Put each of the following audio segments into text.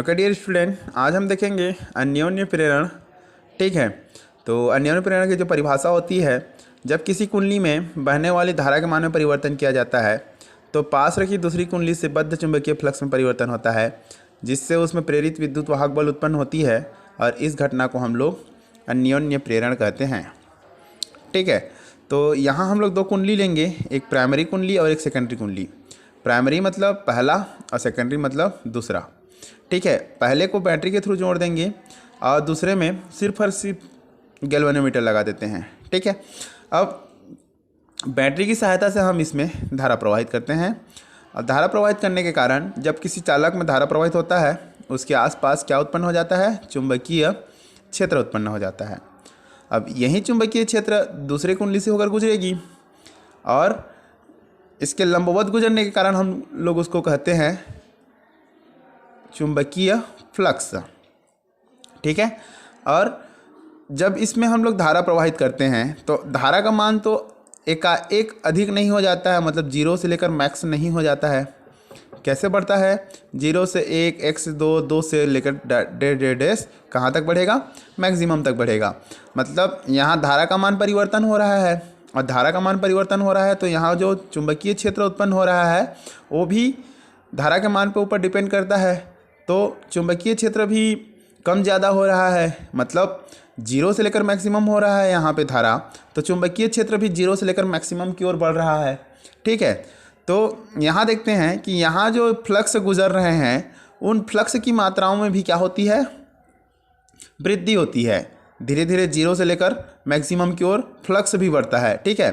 Okay dear student, आज हम देखेंगे अन्योन्य प्रेरण। ठीक है, तो अन्योन्य प्रेरण की जो परिभाषा होती है, जब किसी कुंडली में बहने वाली धारा के मान में परिवर्तन किया जाता है तो पास रखी दूसरी कुंडली से बद्ध चुंबकीय फ्लक्स में परिवर्तन होता है, जिससे उसमें प्रेरित विद्युत वाहक बल उत्पन्न होती है और इस घटना को हम लोग अन्योन्य प्रेरण कहते हैं। ठीक है, तो यहाँ हम लोग दो कुंडली लेंगे, एक प्राइमरी कुंडली और एक सेकेंडरी कुंडली। प्राइमरी मतलब पहला और सेकेंडरी मतलब दूसरा। ठीक है, पहले को बैटरी के थ्रू जोड़ देंगे और दूसरे में सिर्फ और सिर्फ गैल्वेनोमीटर लगा देते हैं। ठीक है, अब बैटरी की सहायता से हम इसमें धारा प्रवाहित करते हैं और धारा प्रवाहित करने के कारण जब किसी चालक में धारा प्रवाहित होता है उसके आसपास क्या उत्पन्न हो जाता है, चुंबकीय क्षेत्र उत्पन्न हो जाता है। अब यही चुंबकीय क्षेत्र दूसरे कुंडली से होकर गुजरेगी और इसके लंबवत गुजरने के कारण हम लोग उसको कहते हैं चुंबकीय फ्लक्स। ठीक है, और जब इसमें हम लोग धारा प्रवाहित करते हैं तो धारा का मान तो एकाएक अधिक नहीं हो जाता है, मतलब जीरो से लेकर मैक्स नहीं हो जाता है। कैसे बढ़ता है, जीरो से एक, एक से दो, दो से लेकर डेढ़ कहाँ तक बढ़ेगा, मैक्सिमम तक बढ़ेगा। मतलब यहाँ धारा का मान परिवर्तन हो रहा है और धारा का मान परिवर्तन हो रहा है तो यहाँ जो चुंबकीय क्षेत्र उत्पन्न हो रहा है वो भी धारा के मान पर ऊपर डिपेंड करता है। तो चुंबकीय क्षेत्र भी कम ज़्यादा हो रहा है, मतलब जीरो से लेकर मैक्सिमम हो रहा है यहाँ पे धारा, तो चुंबकीय क्षेत्र भी जीरो से लेकर मैक्सिमम की ओर बढ़ रहा है। ठीक है, तो यहाँ देखते हैं कि यहाँ जो फ्लक्स गुजर रहे हैं उन फ्लक्स की मात्राओं में भी क्या होती है, वृद्धि होती है। धीरे धीरे जीरो से लेकर मैक्सिमम की ओर फ्लक्स भी बढ़ता है। ठीक है,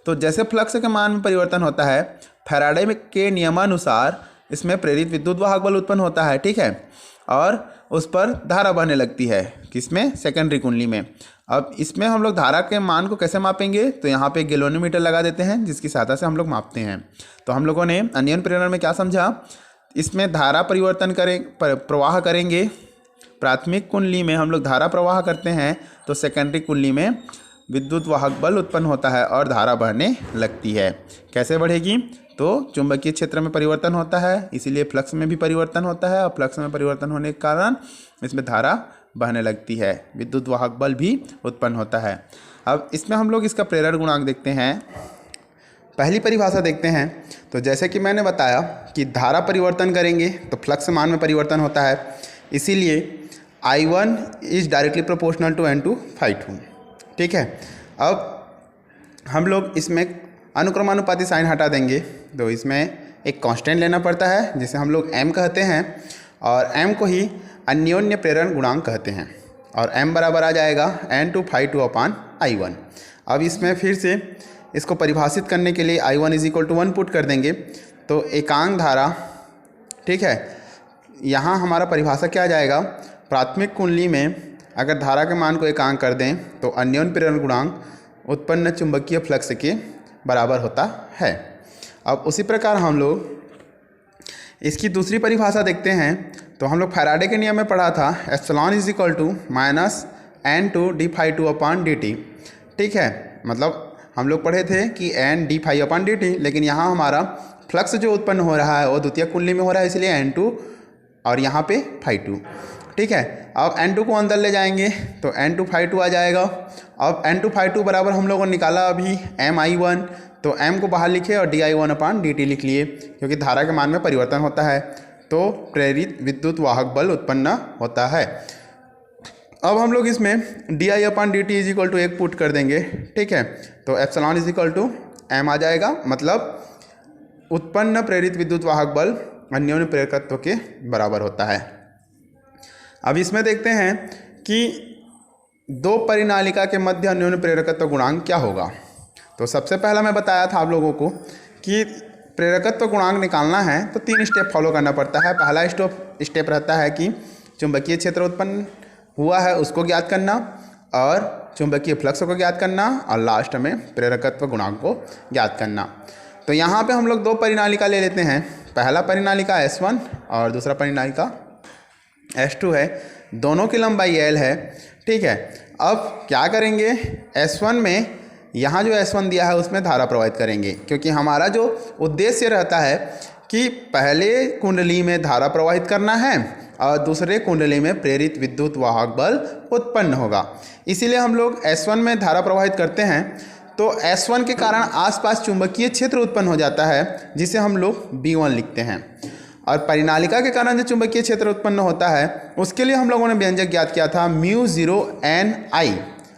तो जैसे फ्लक्स के मान में परिवर्तन होता है, फैराडे के नियमानुसार इसमें प्रेरित विद्युत वाहक बल उत्पन्न होता है। ठीक है, और उस पर धारा बहने लगती है, किसमें, सेकेंडरी कुंडली में। अब इसमें हम लोग धारा के मान को कैसे मापेंगे, तो यहाँ पे गैल्वेनोमीटर लगा देते हैं जिसकी सहायता से हम लोग मापते हैं। तो हम लोगों ने अन्योन्य प्रेरण में क्या समझा, इसमें धारा परिवर्तन प्रवाह करेंगे। प्राथमिक कुंडली में हम लोग धारा प्रवाह करते हैं तो सेकेंडरी कुंडली में विद्युत वाहक बल उत्पन्न होता है और धारा बढ़ने लगती है। कैसे बढ़ेगी, तो चुंबकीय क्षेत्र में परिवर्तन होता है, इसीलिए फ्लक्स में भी परिवर्तन होता है और फ्लक्स में परिवर्तन होने के कारण इसमें धारा बहने लगती है, विद्युत वाहक बल भी उत्पन्न होता है। अब इसमें हम लोग इसका प्रेरण गुणांक देखते हैं। पहली परिभाषा देखते हैं, तो जैसे कि मैंने बताया कि धारा परिवर्तन करेंगे तो फ्लक्स मान में परिवर्तन होता है, इसीलिए I1 is directly proportional to N2/2। ठीक है, अब हम लोग इसमें अनुक्रमानुपाती साइन हटा देंगे तो इसमें एक कांस्टेंट लेना पड़ता है जिसे हम लोग m कहते हैं और m को ही अन्योन्य प्रेरण गुणांक कहते हैं और m बराबर आ जाएगा N2/2/I1। अब इसमें फिर से इसको परिभाषित करने के लिए I1 = 1 पुट कर देंगे तो एकांक धारा। ठीक है, यहाँ हमारा परिभाषा क्या आ जाएगा, प्राथमिक कुंडली में अगर धारा के मान को एकांक कर दें तो अन्योन्य प्रेरण गुणांक उत्पन्न चुंबकीय फ्लक्स के बराबर होता है। अब उसी प्रकार हम लोग इसकी दूसरी परिभाषा देखते हैं, तो हम लोग फैराडे के नियम में पढ़ा था एप्सिलॉन = -N2d∅2/dt। ठीक है, मतलब हम लोग पढ़े थे कि N d∅/dt, लेकिन यहाँ हमारा फ्लक्स जो उत्पन्न हो रहा है वो द्वितीय कुंडली में हो रहा है, इसलिए N2 और यहाँ पे ∅2। ठीक है, अब N2 को अंदर ले जाएंगे तो N2/2 आ जाएगा। अब N2/2 बराबर हम लोगों ने निकाला अभी MI1, तो M को बाहर लिखे और di1/dt लिख लिए, क्योंकि धारा के मान में परिवर्तन होता है तो प्रेरित विद्युत वाहक बल उत्पन्न होता है। अब हम लोग इसमें di/dt = 1 पुट कर देंगे। ठीक है, तो एप्सिलॉन = M आ जाएगा, मतलब उत्पन्न प्रेरित विद्युत वाहक बल अन्योन्य प्रेरकत्व के बराबर होता है। अब इसमें देखते हैं कि दो परिनालिका के मध्य अन्योन्य प्रेरकत्व गुणांक क्या होगा। तो सबसे पहला मैं बताया था आप लोगों को कि प्रेरकत्व गुणांक निकालना है तो 3 स्टेप फॉलो करना पड़ता है। पहला स्टेप रहता है कि चुंबकीय क्षेत्र उत्पन्न हुआ है उसको ज्ञात करना और चुंबकीय फ्लक्स को ज्ञात करना और लास्ट में प्रेरकत्व गुणांक को ज्ञात करना। तो यहाँ पे हम लोग दो परिनालिका ले लेते हैं, पहला परिनालिका S1 और दूसरा परिनालिका S2 है, दोनों की लंबाई L है। ठीक है, अब क्या करेंगे, S1 में यहाँ जो S1 दिया है उसमें धारा प्रवाहित करेंगे, क्योंकि हमारा जो उद्देश्य रहता है कि पहले कुंडली में धारा प्रवाहित करना है और दूसरे कुंडली में प्रेरित विद्युत वाहक बल उत्पन्न होगा। इसीलिए हम लोग S1 में धारा प्रवाहित करते हैं तो S1 के कारण आसपास चुंबकीय क्षेत्र उत्पन्न हो जाता है, जिसे हम लोग B1 लिखते हैं। और परिनालिका के कारण जो चुंबकीय क्षेत्र उत्पन्न होता है उसके लिए हम लोगों ने व्यंजक ज्ञात किया था μ0 Ni,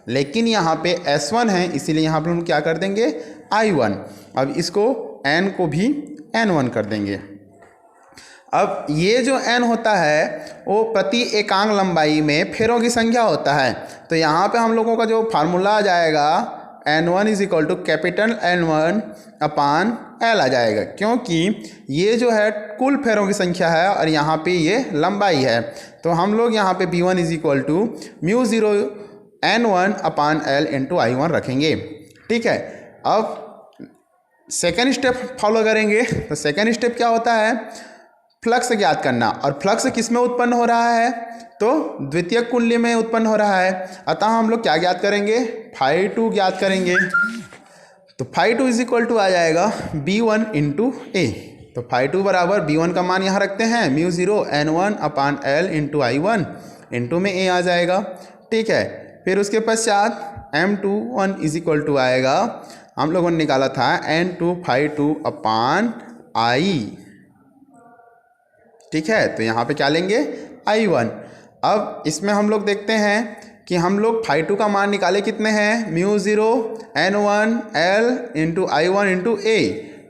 लेकिन यहाँ पे S1 है इसीलिए यहाँ पर हम क्या कर देंगे I1। अब इसको N को भी N1 कर देंगे। अब ये जो N होता है वो प्रति एकांक लंबाई में फेरों की संख्या होता है। तो यहाँ पे हम लोगों का जो फार्मूला आ जाएगा N1 is equal to capital N1 upon L आ जाएगा, क्योंकि ये जो है कुल फेरों की संख्या है और यहाँ पे ये लंबाई है। तो हम लोग यहाँ पे B1 is equal to μ0 N1 upon L into I1 रखेंगे। ठीक है, अब सेकेंड स्टेप फॉलो करेंगे। तो सेकेंड स्टेप क्या होता है, फ्लक्स ज्ञात करना। और फ्लक्स किस में उत्पन्न हो रहा है, तो द्वितीयक कुंडली में उत्पन्न हो रहा है। अतः हम लोग क्या ज्ञात करेंगे, φ2 ज्ञात करेंगे। तो φ2 इज इक्वल टू आ जाएगा B1 इंटू ए। तो φ2 बराबर B1 का मान यहाँ रखते हैं μ0 N1 upon L into I1 into में ए आ जाएगा। ठीक है, फिर उसके पश्चात M21 इज इक्वल टू आएगा, हम लोगों ने निकाला था N2 φ2 अपान I। ठीक है, तो यहाँ पे क्या लेंगे I1। अब इसमें हम लोग देखते हैं कि हम लोग φ2 का मान निकाले कितने हैं, μ0 N1 L into I1 into ए।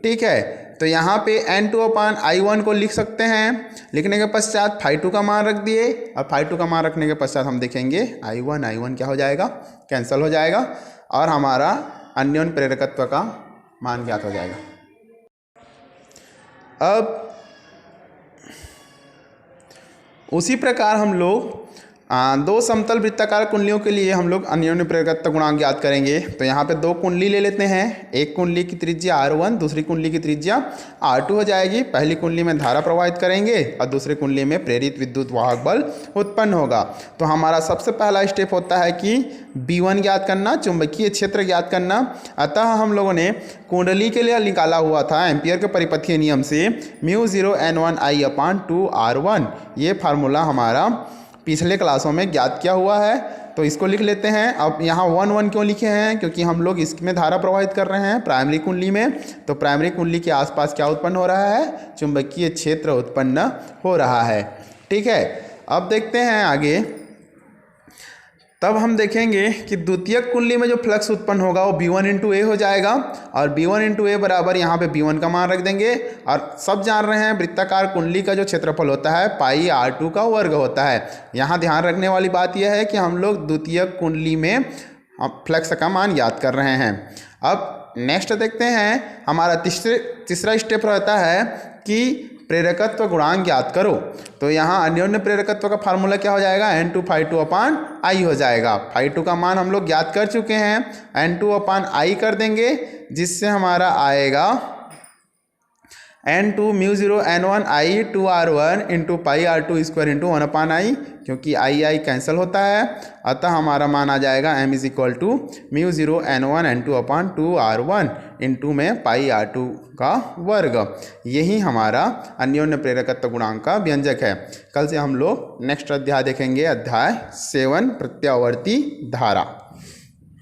ठीक है, तो यहाँ पे N2 अपान I1 को लिख सकते हैं। लिखने के पश्चात φ2 का मान रख दिए और φ2 का मान रखने के पश्चात हम देखेंगे I1 क्या हो जाएगा, कैंसिल हो जाएगा और हमारा अन्योन्य प्रेरकत्व का मान ज्ञात हो जाएगा। अब उसी प्रकार हम लोग दो समतल वृत्ताकार कुंडलियों के लिए हम लोग अन्योन्य प्रेरकत्व गुणांक ज्ञात करेंगे। तो यहाँ पे दो कुंडली ले लेते हैं, एक कुंडली की त्रिज्या R1, दूसरी कुंडली की त्रिज्या R2 हो जाएगी। पहली कुंडली में धारा प्रवाहित करेंगे और दूसरी कुंडली में प्रेरित विद्युत वाहक बल उत्पन्न होगा। तो हमारा सबसे पहला स्टेप होता है कि B1 ज्ञात करना, चुंबकीय क्षेत्र ज्ञात करना। अतः हम लोगों ने कुंडली के लिए निकाला हुआ था एम्पियर के परिपथीय नियम से μ0 N1 I अपान 2R1। ये फार्मूला हमारा पिछले क्लासों में ज्ञात किया हुआ है, तो इसको लिख लेते हैं। अब यहाँ 1 क्यों लिखे हैं, क्योंकि हम लोग इसमें धारा प्रवाहित कर रहे हैं प्राइमरी कुंडली में। तो प्राइमरी कुंडली के आसपास क्या उत्पन्न हो रहा है, चुंबकीय क्षेत्र उत्पन्न हो रहा है। ठीक है, अब देखते हैं आगे। तब हम देखेंगे कि द्वितीयक कुंडली में जो फ्लक्स उत्पन्न होगा वो B1 इंटू ए हो जाएगा और B1 इंटू ए बराबर यहाँ पे B1 का मान रख देंगे। और सब जान रहे हैं वृत्ताकार कुंडली का जो क्षेत्रफल होता है पाई R2 का वर्ग होता है। यहाँ ध्यान रखने वाली बात यह है कि हम लोग द्वितीयक कुंडली में फ्लक्स का मान याद कर रहे हैं। अब नेक्स्ट देखते हैं, हमारा तीसरा स्टेप रहता है कि प्रेरकत्व गुणांक ज्ञात करो। तो यहाँ अन्योन्य प्रेरकत्व का फार्मूला क्या हो जाएगा, N2 φ2 अपान I हो जाएगा। φ2 का मान हम लोग ज्ञात कर चुके हैं, N2 अपान I कर देंगे, जिससे हमारा आएगा N2 μ0 N1 I 2R1 into pi R2 square into 1 upon I, क्योंकि I कैंसिल होता है। अतः हमारा मान आ जाएगा M is equal to μ0 N1 N2 upon 2R1 into में पाई R2 का वर्ग। यही हमारा अन्योन्य प्रेरकत्व गुणांक का व्यंजक है। कल से हम लोग नेक्स्ट अध्याय देखेंगे, अध्याय 7 प्रत्यावर्ती धारा।